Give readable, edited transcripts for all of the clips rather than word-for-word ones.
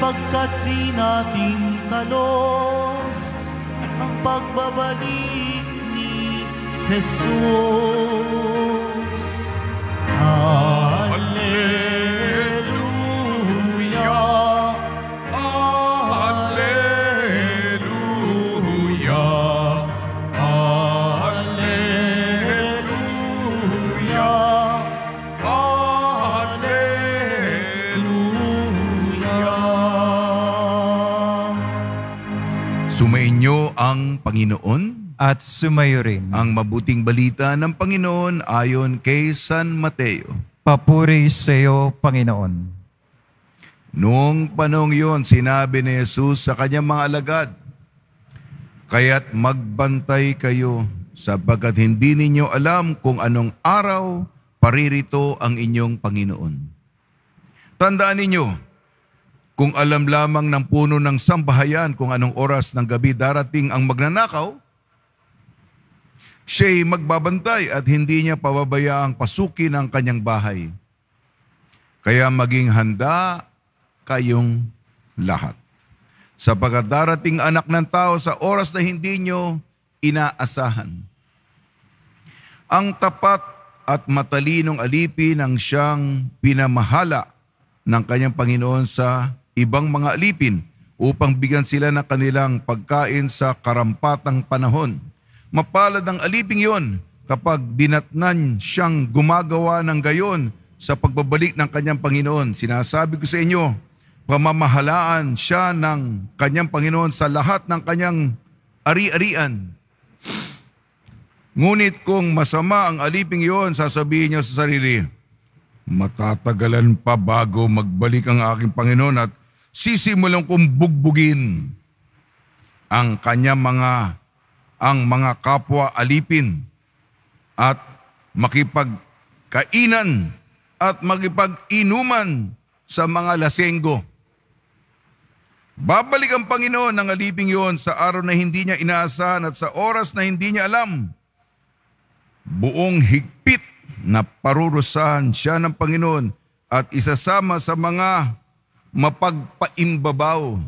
sapagkat di natin talos ang pagbabalik ni Jesus. Alleluia, Alleluia, Alleluia, Alleluia. Sumainyo ang Panginoon. At sumayo rin. Ang mabuting balita ng Panginoon ayon kay San Mateo. Papuri sa iyo, Panginoon. Noong panahong yun, sinabi ni Jesus sa kanyang mga alagad, "Kaya't magbantay kayo, sapagkat hindi ninyo alam kung anong araw paririto ang inyong Panginoon. Tandaan ninyo, kung alam lamang ng puno ng sambahayan kung anong oras ng gabi darating ang magnanakaw, siya'y magbabantay at hindi niya pababayaang pasukin ang kanyang bahay. Kaya maging handa kayong lahat. Sapagkat darating anak ng tao sa oras na hindi nyo inaasahan. Ang tapat at matalinong alipin ang siyang pinamahala ng kanyang Panginoon sa ibang mga alipin upang bigyan sila ng kanilang pagkain sa karampatang panahon. Mapalad ang aliping yon kapag dinatnan siyang gumagawa ng gayon sa pagbabalik ng kanyang Panginoon. Sinasabi ko sa inyo, pamamahalaan siya ng kanyang Panginoon sa lahat ng kanyang ari-arian. Ngunit kung masama ang aliping yon, sasabihin niya sa sarili, matatagalan pa bago magbalik ang aking Panginoon at sisimulan kong bugbugin ang kanyang mga kapwa alipin at makipagkainan at makipag-inuman sa mga lasenggo. Babalik ang Panginoon ng aliping yon sa araw na hindi niya inaasahan at sa oras na hindi niya alam. Buong higpit na parurusahan siya ng Panginoon at isasama sa mga mapagpaimbabaw.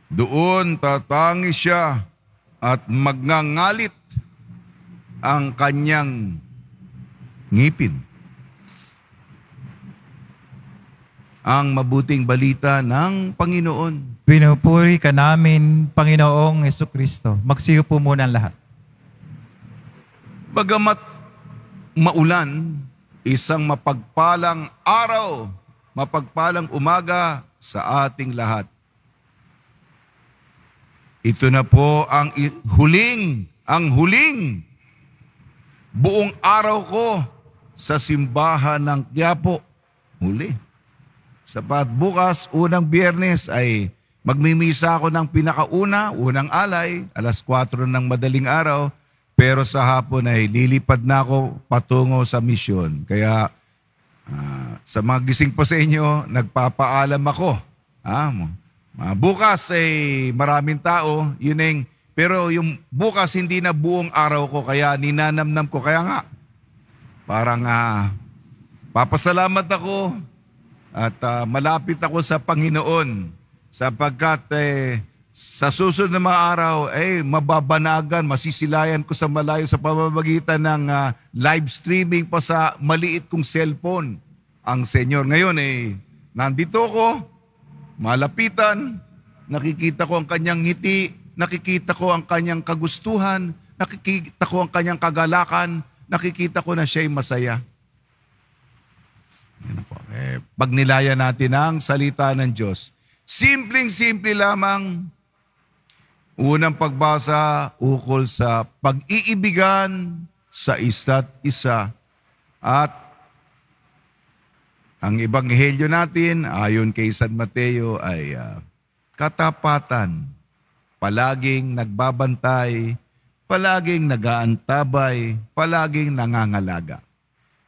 Doon tatangis siya at magngangalit ang kanyang ngipin. Ang mabuting balita ng Panginoon. Pinupuri ka namin, Panginoong Jesucristo. Magsiyo po muna ang lahat. Bagamat maulan, isang mapagpalang araw, mapagpalang umaga sa ating lahat. Ito na po ang huling buong araw ko sa simbahan ng Quiapo. Huli. Sapat bukas, unang Biyernes ay magmimisa ako ng unang alay, 4:00 ng madaling araw. Pero sa hapon ay lilipad na ako patungo sa misyon. Kaya sa mga gising pa sa inyo, nagpapaalam ako. Bukas ay maraming tao, pero yung bukas hindi na buong araw ko, kaya ninanamnam ko. Kaya nga, parang papasalamat ako at malapit ako sa Panginoon sapagkat sa susunod na mga araw, mababanagan, masisilayan ko sa malayo sa pamamagitan ng live streaming pa sa maliit kong cellphone. Ang Senyor ngayon nandito ko, malapitan, nakikita ko ang kanyang ngiti, nakikita ko ang kanyang kagustuhan, nakikita ko ang kanyang kagalakan, nakikita ko na siya'y masaya. Pagnilayan natin ang salita ng Diyos. Simpleng-simple lamang. Unang pagbasa ukol sa pag-iibigan sa isa't isa. At ang ebanghelyo natin ayon kay San Mateo ay katapatan, palaging nagbabantay, palaging nag-aantabay, palaging nangangalaga.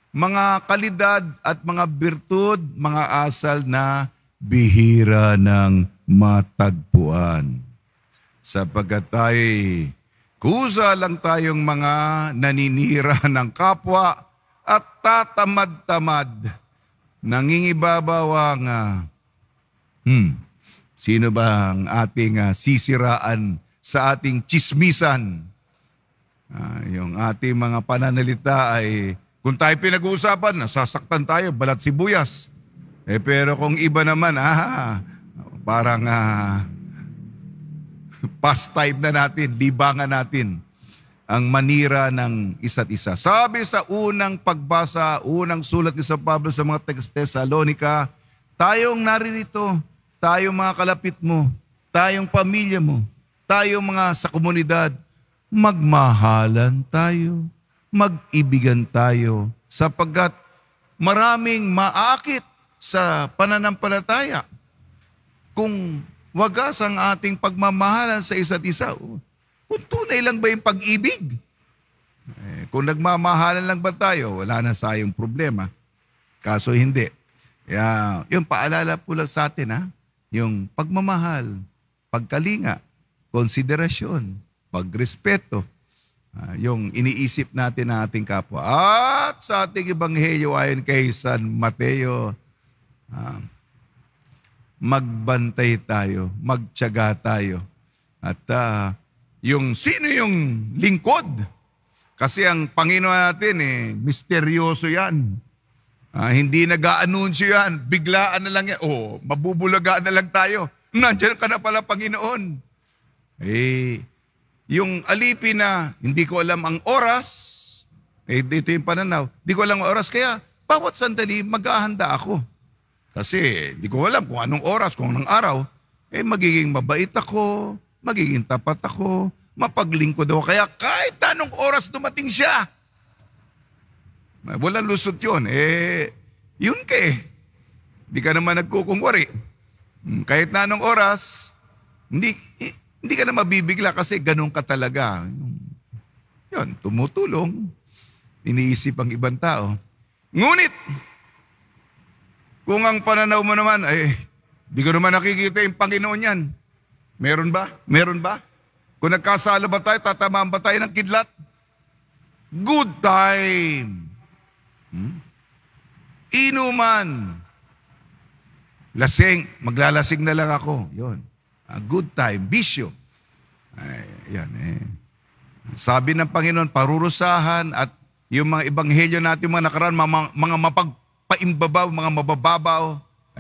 Mga kalidad at mga birtud, mga asal na bihira ng matagpuan. Sapagkat kusa lang tayong mga naninira ng kapwa at tatamad-tamad, nangingibabaw ang Sino ba ang ating sisiraan sa ating tsismisan? Yung ating mga pananalita ay, kung tayo pinag-uusapan, nasasaktan tayo, balat sibuyas. Pero kung iba naman, parang pastime na natin, libangan natin ang manira ng isa't isa. Sabi sa unang pagbasa, unang sulat ni San Pablo sa mga Tesalonica, tayong naririto, tayong mga kalapit mo, tayong pamilya mo, tayong mga sa komunidad, magmahalan tayo, mag-ibigan tayo, sapagkat maraming maakit sa pananampalataya kung wagas ang ating pagmamahalan sa isa't isa. Kung tunay lang ba yung pag-ibig? Kung nagmamahalan lang ba tayo, wala na sayong problema. Kaso hindi. Kaya, yung paalala po lang sa atin, yung pagmamahal, pagkalinga, konsiderasyon, pagrespeto, yung iniisip natin na ating kapwa. At sa ating ebanghelyo ayon kay San Mateo, magbantay tayo, magtiyaga tayo. At yung sino yung lingkod? Kasi ang Panginoon natin, misteryoso yan. Hindi nag-aanunsyo yan. Biglaan na lang yan. Mabubulagaan na lang tayo. Nandiyan ka na pala, Panginoon. Yung alipin na hindi ko alam ang oras, dito yung pananaw, hindi ko alam ang oras, kaya bawat sandali maghahanda ako. Kasi hindi ko alam kung anong oras, kung anong araw, magiging mabait ako, magiging tapat ako, mapaglingkod ako. Kaya kahit anong oras dumating siya, walang lusot yun. Yun ka Hindi ka naman nagkukungwari. Kahit na anong oras, hindi ka na mabibigla kasi ganun ka talaga. Yun, tumutulong. Iniisip ang ibang tao. Ngunit, kung ang pananaw mo naman, di ko naman nakikita yung Panginoon yan. Meron ba? Meron ba? Kung nagkasala ba tayo, tatamaan ba tayo ng kidlat? Good time. Inuman. Lasing. Maglalasing na lang ako. Yun. Good time. Bisyo. Yan Sabi ng Panginoon, parurusahan at yung mga ebanghelyo natin, mga nakaraan, mga mapagpaimbabaw, mga mabababaw,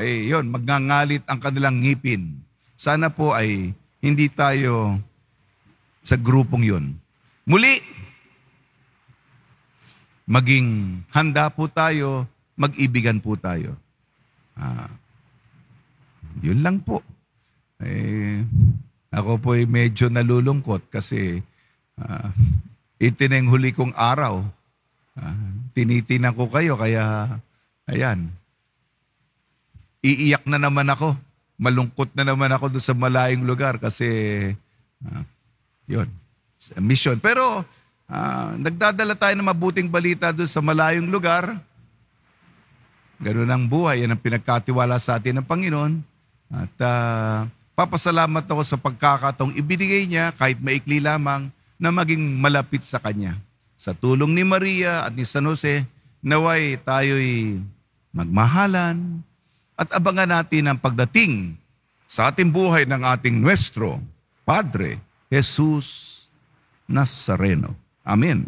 yun, magngangalit ang kanilang ngipin. Sana po ay hindi tayo sa grupong yun. Muli, maging handa po tayo, mag-ibigan po tayo. Yun lang po. Ako po ay medyo nalulungkot kasi ito na yung huli kong araw. Tinitinan ko kayo, kaya ayan. Iiyak na naman ako. Malungkot na naman ako doon sa malayong lugar kasi yun, mission. Pero nagdadala tayo ng mabuting balita doon sa malayong lugar. Ganun ang buhay. Yan ang pinagkatiwala sa atin ng Panginoon. At papasalamat ako sa pagkakataong ibinigay niya kahit maikli lamang na maging malapit sa Kanya. Sa tulong ni Maria at ni San Jose, naway tayo'y magmahalan at abangan natin ang pagdating sa ating buhay ng ating Nuestro Padre Jesus Nazareno. Amen.